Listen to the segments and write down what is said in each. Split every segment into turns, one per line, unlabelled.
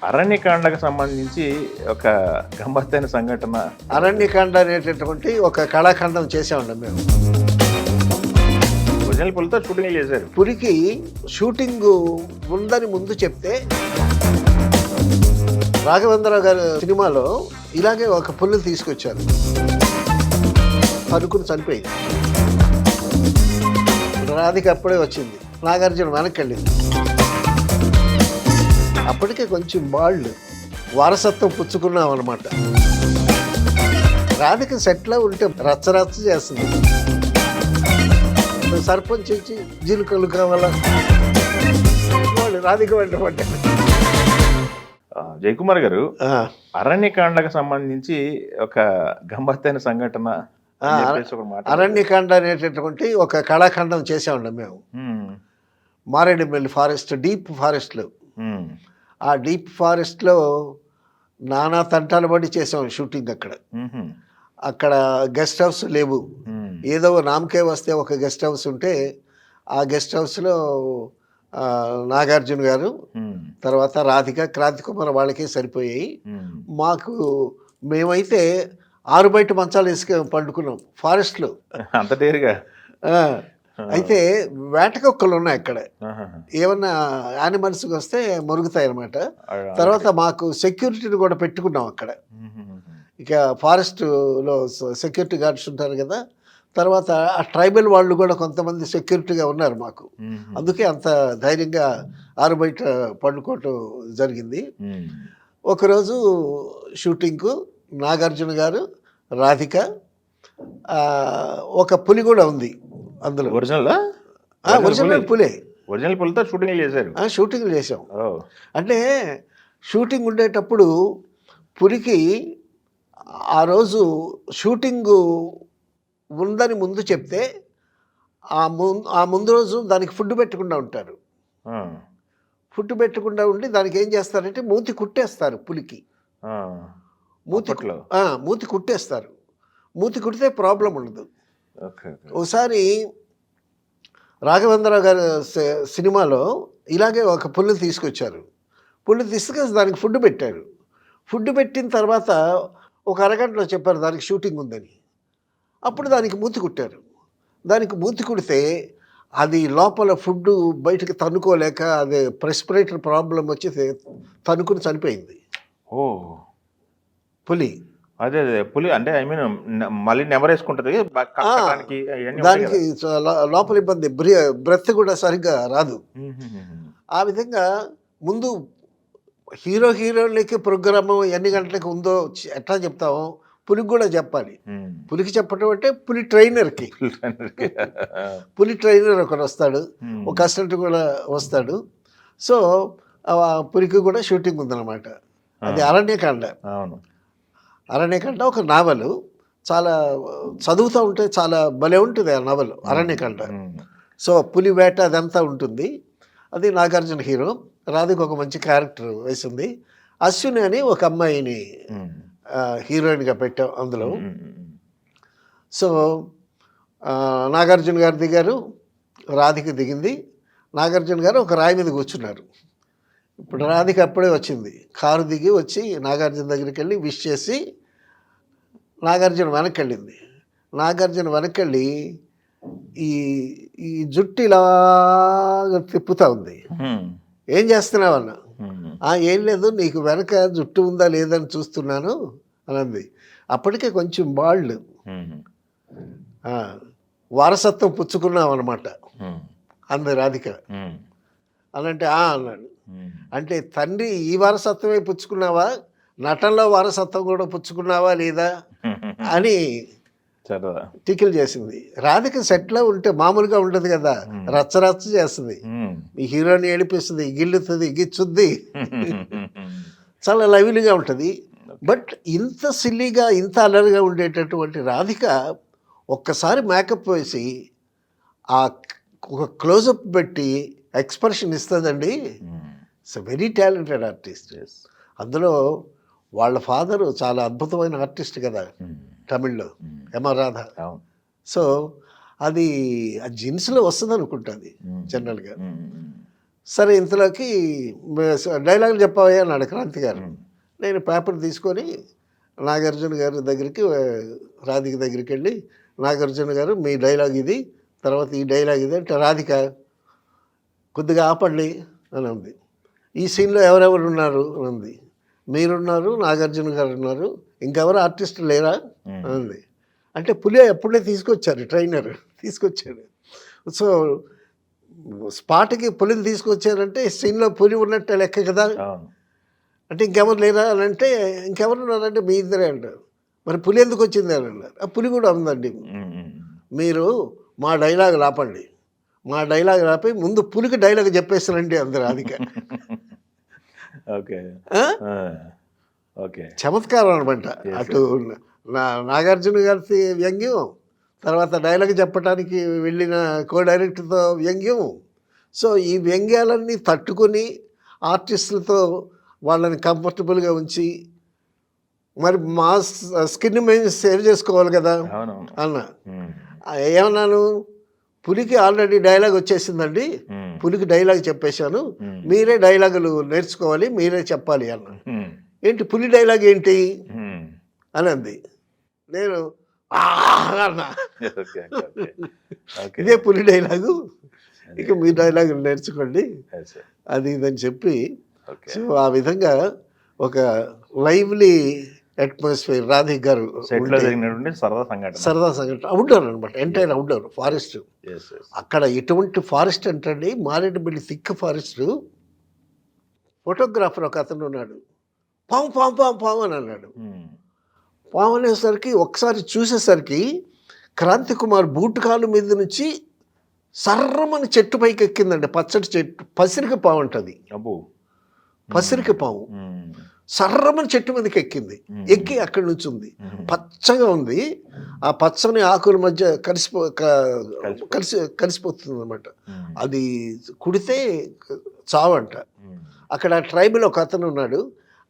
అరణ్యకాండకు సంబంధించి ఒక గమ్మత్తైన సంఘటన.
అరణ్యకాండ అనేటటువంటి ఒక కళాఖండం చేసామండి మేము.
ఒరిజినల్ పులితో షూటింగ్ చేశారు.
పురికి షూటింగ్ ఉందని ముందు చెప్తే రాఘవేంద్రరావు గారి సినిమాలో ఇలాగే ఒక పుల్లు తీసుకొచ్చారు, అనుకుని చనిపోయింది. రాధిక అప్పుడే వచ్చింది, నాగార్జున వెనక్కి వెళ్ళింది. అప్పటికే కొంచెం బాల్డ్ వారసత్వం పుచ్చుకున్నాం అనమాట. రాధిక సెట్లో ఉంటే రచ్చరచ్చ చేస్తుంది. సర్పంచ్ వచ్చి జీలుకలు కావాలా వాళ్ళు రాధిక వెంట పడ్డారు.
జయకుమార్ గారు, అరణ్యకాండకు సంబంధించి ఒక గమ్మత్తైన సంఘటన అని చెప్పేసి ఒక మాట.
అరణ్యకాండ అనేటటువంటి ఒక కళాఖండం చేసామండి మేము. మారేడుమిల్లి ఫారెస్ట్, డీప్ ఫారెస్ట్లో. ఆ డీప్ ఫారెస్ట్లో నానా తంటాలు పడి చేసాం షూటింగ్. అక్కడ గెస్ట్ హౌస్ లేవు, ఏదో నామకే వస్తే ఒక గెస్ట్ హౌస్ ఉంటే ఆ గెస్ట్ హౌస్లో నాగార్జున గారు, తర్వాత రాధిక, క్రాంతికుమార్ వాళ్ళకే సరిపోయాయి. మాకు మేమైతే 6 బయట మంచాలు వేసుకు పండుకున్నాం ఫారెస్ట్లో
అంత డేరుగా.
అయితే వేటకొక్కలు ఉన్నాయి అక్కడ, ఏమన్నా యానిమల్స్కి వస్తే మరుగుతాయి అన్నమాట. తర్వాత మాకు సెక్యూరిటీని కూడా పెట్టుకున్నాం అక్కడ. ఇక ఫారెస్ట్లో సెక్యూరిటీ గార్డ్స్ ఉంటారు కదా, తర్వాత ఆ ట్రైబల్ వాళ్ళు కూడా కొంతమంది సెక్యూరిటీగా ఉన్నారు మాకు. అందుకే అంత ధైర్యంగా 6 బయట పండుకోవటం జరిగింది. ఒకరోజు షూటింగ్కు నాగార్జున గారు, రాధిక, ఒక పులి కూడా ఉంది అందులో. ఒరిజినల్ పులే.
ఒరిజినల్ పులితో షూటింగ్ చేశారు.
షూటింగ్లు చేసాం. అంటే షూటింగ్ ఉండేటప్పుడు పులికి ఆ రోజు షూటింగ్ ఉందని ముందు చెప్తే ఆ ముందు రోజు దానికి ఫుడ్ పెట్టకుండా ఉంటారు. ఫుడ్ పెట్టకుండా ఉండి దానికి ఏం చేస్తారంటే మూతి కుట్టేస్తారు పులికి. మూతి కుట్టేస్తారు. మూతి కుడితే ప్రాబ్లం ఉండదు. ఒకసారి రాఘవేంద్రరావు గారి సినిమాలో ఇలాగే ఒక పుల్లు తీసుకొచ్చారు. పుల్లు తీసుకొచ్చి దానికి ఫుడ్ పెట్టారు. ఫుడ్ పెట్టిన తర్వాత ఒక అరగంటలో చెప్పారు దానికి షూటింగ్ ఉందని. అప్పుడు దానికి మూతి కుట్టారు. దానికి మూతి కుడితే అది లోపల ఫుడ్ బయటకు తన్నుకోలేక అది రెస్పిరేటరీ ప్రాబ్లం వచ్చి తన్నుకుని చనిపోయింది. పులి.
అదే పులి అంటే ఐ మీన్ మళ్ళీ నెమరేసుకుంటుంది,
దానికి లోపల ఇబ్బంది, బ్రెత్ కూడా సరిగ్గా రాదు. ఆ విధంగా ముందు హీరోలకి ప్రోగ్రామ్ ఎన్ని గంటలకు ఉందో ఎట్లా చెప్తామో పులికి కూడా చెప్పాలి. పులికి చెప్పడం అంటే పులి ట్రైనర్కి, పులి ట్రైనర్ ఒకరు వస్తాడు, ఒక అసిస్టెంట్ కూడా వస్తాడు. సో పులికి కూడా షూటింగ్ ఉందన్నమాట. అది అరణ్యకాండ. అరణ్యకాండ ఒక నావలు, చాలా చదువుతూ ఉంటే చాలా భలే ఉంటుంది ఆ నవలు అరణ్యకాండ. సో పులి వేట అదంతా ఉంటుంది. అది నాగార్జున హీరో, రాధిక ఒక మంచి క్యారెక్టర్ వేసింది. అశ్విని అని ఒక అమ్మాయిని హీరోయిన్గా పెట్టాం అందులో. సో నాగార్జున గారు దిగారు, రాధిక దిగింది. నాగార్జున గారు ఒక రాయి మీద కూర్చున్నారు. ఇప్పుడు రాధిక అప్పుడే వచ్చింది, కారు దిగి వచ్చి నాగార్జున దగ్గరికి వెళ్ళి విష్ చేసి నాగార్జున వెనక్కి వెళ్ళింది. నాగార్జున వెనక్కి వెళ్ళి ఈ జుట్టు ఇలాగా తిప్పుతూ ఉంది. ఏం చేస్తున్నావు అన్న. ఏం లేదు, నీకు వెనక జుట్టు ఉందా లేదని చూస్తున్నాను అని అంది. అప్పటికే కొంచెం బాల్డ్ వారసత్వం పుచ్చుకున్నాం అనమాట అంది రాధిక. అనంటే అన్నాడు. అంటే తండ్రి ఈ వారసత్వమే పుచ్చుకున్నావా, నటనలో వారసత్వం కూడా పుచ్చుకున్నావా లేదా అని టికిల్ చేసింది. రాధిక సెట్లో ఉంటే మామూలుగా ఉండదు కదా, రచ్చరచ్చ చేస్తుంది. ఈ హీరోని ఏడిపిస్తుంది, గిల్లుతుంది, గిచ్చుద్ది, చాలా లవ్లీగా ఉంటుంది. బట్ ఇంత సిల్లీగా, ఇంత అల్లరిగా ఉండేటటువంటి రాధిక ఒక్కసారి మేకప్ వేసి ఆ ఒక క్లోజప్ పెట్టి ఎక్స్ప్రెషన్ ఇస్తుందండి. It's very talented artist. అందులో వాళ్ళ ఫాదరు చాలా అద్భుతమైన ఆర్టిస్ట్ కదా తమిళ్లో, ఎంఆర్ రాధ. సో అది ఆ జీన్స్లో వస్తుంది అనుకుంటుంది జనరల్గా. సరే ఇంతలోకి డైలాగులు చెప్పావయ్యా అన్నాడు క్రాంతి గారు. నేను పేపర్ తీసుకొని నాగార్జున గారి దగ్గరికి రాధిక దగ్గరికి వెళ్ళి, నాగార్జున గారు మీ డైలాగ్ ఇది, తర్వాత ఈ డైలాగ్ ఇది అంటే, రాధిక కొద్దిగా ఆపండి అని ఉంది. ఈ సీన్లో ఎవరెవరు ఉన్నారు అని ఉంది. మీరున్నారు, నాగార్జున గారు ఉన్నారు, ఇంకెవరు ఆర్టిస్ట్ లేరా అని ఉంది. అంటే పులి ఎప్పుడే తీసుకొచ్చారు, ట్రైనర్ తీసుకొచ్చాడు. సో స్పాట్కి పులిని తీసుకొచ్చారంటే సీన్లో పులి ఉన్నట్టే లెక్క కదా. అంటే ఇంకెవరు లేరా అని అంటే, ఇంకెవరు ఉన్నారంటే మీ ఇద్దరే అంటారు. మరి పులి ఎందుకు వచ్చింది అని అన్నారు. ఆ పులి కూడా ఉందండి. మీరు మా డైలాగ్ ఆపండి, మా డైలాగ్ ఆపి ముందు పులికి డైలాగ్ చెప్పేస్తారండి అందరు. అది
ఓకే ఓకే
చమత్కారం అనమాట. అటు నాగార్జున గారి వ్యంగ్యం, తర్వాత డైలాగ్ చెప్పడానికి వెళ్ళిన కో డైరెక్టర్తో వ్యంగ్యం. సో ఈ వ్యంగ్యాలన్నీ తట్టుకొని ఆర్టిస్టులతో వాళ్ళని కంఫర్టబుల్గా ఉంచి, మరి మా స్కిన్ మేము సేవ్ చేసుకోవాలి కదా అన్న. ఏమన్నాను, పులికి ఆల్రెడీ డైలాగ్ వచ్చేసిందండి, పులికి డైలాగ్ చెప్పేశాను, మీరే డైలాగులు నేర్చుకోవాలి, మీరే చెప్పాలి అన్న. ఏంటి పులి డైలాగ్ ఏంటి అని అంది. నేను అన్నా, ఇదే పులి డైలాగు, ఇక మీ డైలాగ్ నేర్చుకోండి అది ఇదని చెప్పి. సో ఆ విధంగా ఒక లైవ్లీ అట్మాస్ఫియర్ రాధిక్ గారు సరదా సంఘటన అవుట్డోర్ అనమాట, ఎంటైర్ అవుట్డోర్ ఫారెస్ట్. అక్కడ ఎటువంటి ఫారెస్ట్ అంటే మారేడుమిల్లి థిక్ ఫారెస్ట్. ఫోటోగ్రాఫర్ ఒక అతను ఉన్నాడు, పాము పాము పాము పాము అని అన్నాడు. పాము అనేసరికి ఒకసారి చూసేసరికి క్రాంతి కుమార్ బూటు కాలు మీద నుంచి సర్రమని చెట్టు పైకి ఎక్కిందండి. పచ్చడి చెట్టు, పసిరికి పాము ఉంటుంది, పసిరికి పాము సర్రమని చెట్టు మీదకి ఎక్కింది. ఎక్కి అక్కడి నుంచి ఉంది, పచ్చగా ఉంది. ఆ పచ్చని ఆకుల మధ్య కలిసిపోతుంది అనమాట. అది కుడితే చావంట. అక్కడ ట్రైబల్ ఒక అతను ఉన్నాడు,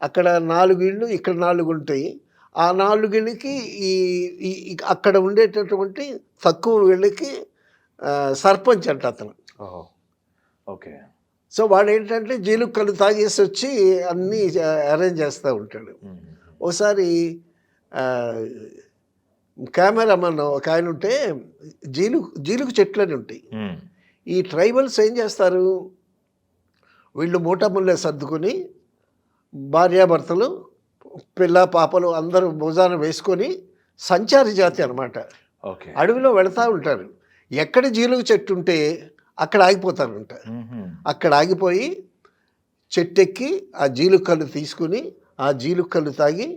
అక్కడ 4 ఇళ్ళు, ఇక్కడ 4 ఉంటాయి. ఆ 4 ఇళ్ళకి ఈ అక్కడ ఉండేటటువంటి తక్కువ ఇళ్ళకి సర్పంచ్ అంట అతను.
ఓకే.
సో వాడు ఏంటంటే జీలుకలు తాగేసి వచ్చి అన్నీ అరేంజ్ చేస్తూ ఉంటాడు. ఒకసారి కెమెరామన్ ఒక ఆయన ఉంటే, జీలుకు చెట్లు అని ఉంటాయి. ఈ ట్రైబల్స్ ఏం చేస్తారు, వీళ్ళు మూటముల్లే సర్దుకొని భార్యాభర్తలు పిల్ల పాపలు అందరూ భుజాన వేసుకొని సంచారి జాతి అనమాట, అడవిలో వెళుతూ ఉంటారు. ఎక్కడ జీలుగు చెట్టు ఉంటే అక్కడ ఆగిపోతారంట. అక్కడ ఆగిపోయి చెట్టెక్కి ఆ జీలుకల్లు తీసుకుని ఆ జీలుకల్లు తాగి,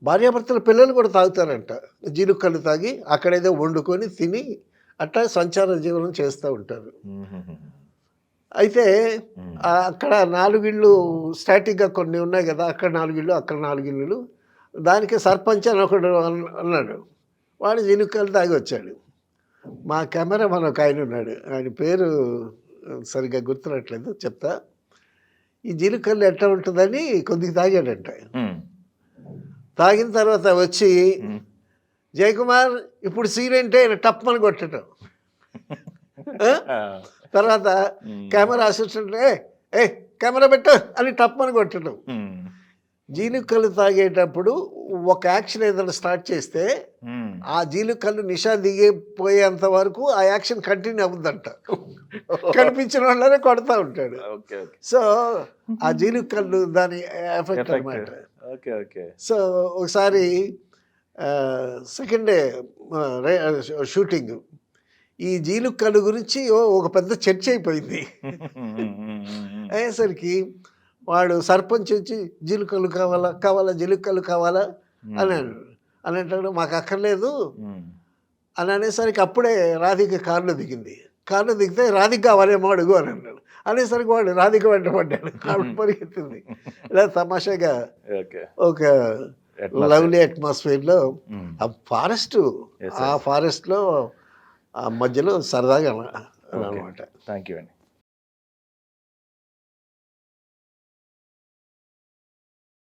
భార్యాభర్తల పిల్లలు కూడా తాగుతారంట, జీలుకల్లు తాగి అక్కడేదో వండుకొని తిని అట్లా సంచార జీవనం చేస్తూ ఉంటారు. అయితే అక్కడ 4 ఇళ్ళు స్టాటిక్గా కొన్ని ఉన్నాయి కదా, అక్కడ 4 ఇళ్ళు, అక్కడ 4 ఇళ్ళు. దానికి సర్పంచ్ అని ఒకడు అన్నాడు. వాడు జీలుకల్లు తాగి వచ్చాడు. మా కెమెరా మన ఒక ఆయన ఉన్నాడు, ఆయన పేరు సరిగ్గా గుర్తునట్లేదు, చెప్తా. ఈ జీలుకల్లు ఎట్లా ఉంటుందని కొద్దిగా తాగాడంట. తాగిన తర్వాత వచ్చి, జయకుమార్ ఇప్పుడు సీన్ అంటే టప్పని కొట్టడం. తర్వాత కెమెరా అసిస్టెంట్ కెమెరా పెట్టు అని టప్పని కొట్టడం. జీలుకల్లు తాగేటప్పుడు ఒక యాక్షన్ ఏదైనా స్టార్ట్ చేస్తే ఆ జీలుకల్లు నిషా దిగిపోయేంత వరకు ఆ యాక్షన్ కంటిన్యూ అవుతుందంట. కనిపించిన వాళ్ళనే కొడతా ఉంటాడు. సో ఆ జీలుకల్లు దాని ఎఫెక్ట్ అనమాట. సో ఒకసారి సెకండ్ డే షూటింగ్, ఈ జీలుకల్లు గురించి ఒక పెద్ద చర్చ అయిపోయింది. అయ్యేసరికి వాడు సర్పంచ్ వచ్చి జీలుకల్లు కావాలా జీలుకల్లు కావాలా అని అంటాడు. మాకు అక్కర్లేదు అని అనేసరికి అప్పుడే రాధిక కారులో దిగింది. కారులో దిగితే రాధిక కావాలేమో అడుగు అని అన్నాడు. అనేసరికి వాడు రాధిక వెంట పడ్డాడు, ఆవిడ పరిగెత్తింది. ఇలా తమాషాగా ఒక లవ్లీ అట్మాస్ఫియర్లో ఆ ఫారెస్ట్లో ఆ మధ్యలో సరదాగా అనమాట.
థ్యాంక్ యూ అండి.